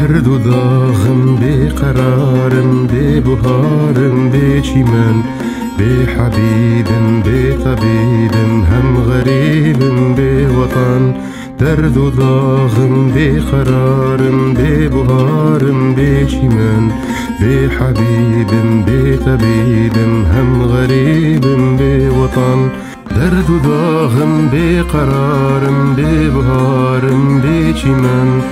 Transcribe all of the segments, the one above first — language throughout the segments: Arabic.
برد و داغم بقرارم ببهارم بچیمن بحبيبم بطبيبم هم غريبم بوطن درد و ضاغم بقرارم ببهارم بچیمن بحبيبم بطبيبم هم غريبم بوطن درد و ضاغم بقرارم ببهارم بچیمن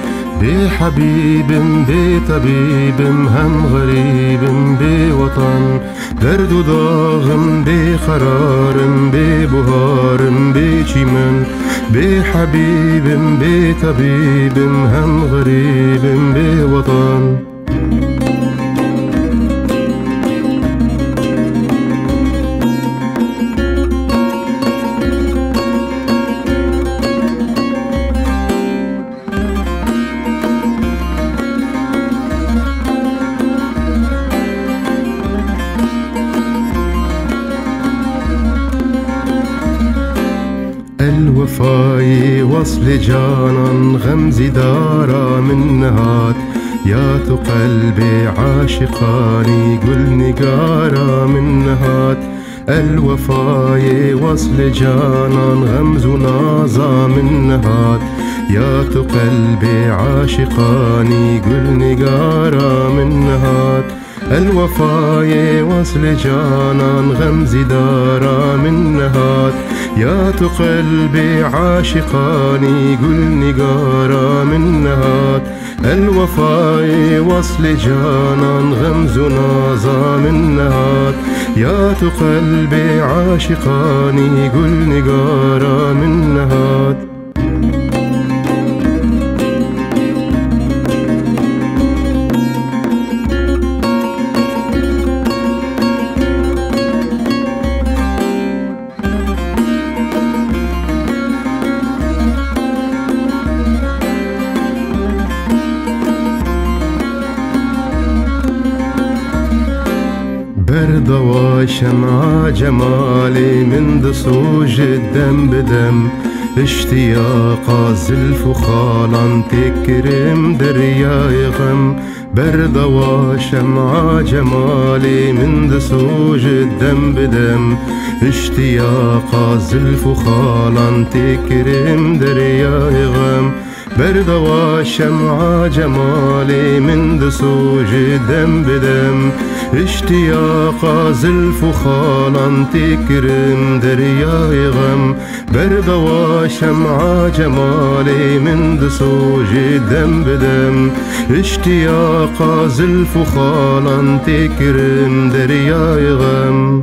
بحبيبم بطبيبم هم غريبم بوطن درد و ضاغم بقرارم ببهارم بچیمن بحبيبم بطبيبم هم غريبم بوطن الوفاي وصل جانا غمزي دارا من نهات يا قلبي عاشقاني قل نقارا من نهات الوفاي وصل جانا غمز نازا من نهات يا قلبي عاشقاني قل نقارا من نهات الوفاي وصل جانا غمزي دارا من نهات يا قلبي عاشقاني قل نقارا من نهات الوفاي وصل جانا غمز نازا من نهات يا قلبي عاشقاني قل نقارا من نهات برد وشمع جمالي من دصوج الدم بدم اشتياق زلف خالا تكرم درياي غم برد وشمع جمالي من دصوج الدم بدم اشتياق زلف خالا تكرم درياي غم برد وشمع جمالي من دصوج الدم بدم اشتياق زلف خالا تكرم درياي غم برد وشمع جمالي من دصوج الدم بدم اشتياق زلف خالا تكرم درياي غم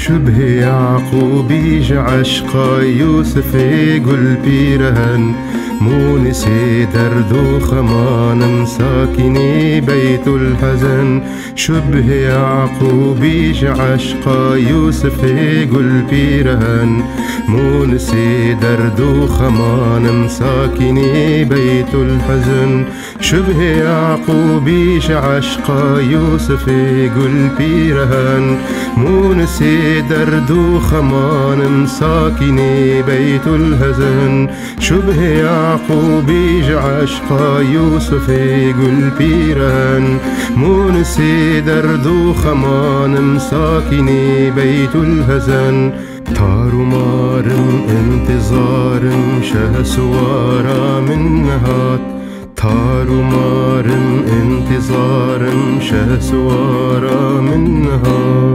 شبه يعقوب عشقا يوسف قلبي رهن مونسي درد خمان ساكني بيت الحزن شبه يعقوب عشقا يوسف قلبي رهن مونسي درد خمان ساكني بيت الحزن شبه يعقوب عشقا يوسف قلبي رهن مونسي درد خمان ساكني بيت الهزن شبه يعقوب عشقا يوسف قلبي رهن مونسي درد خمان ساكني بيت الهزن تار مارم انتظارم شه سوارا من نهات تار مارم انتظارم شه سوارا من نهات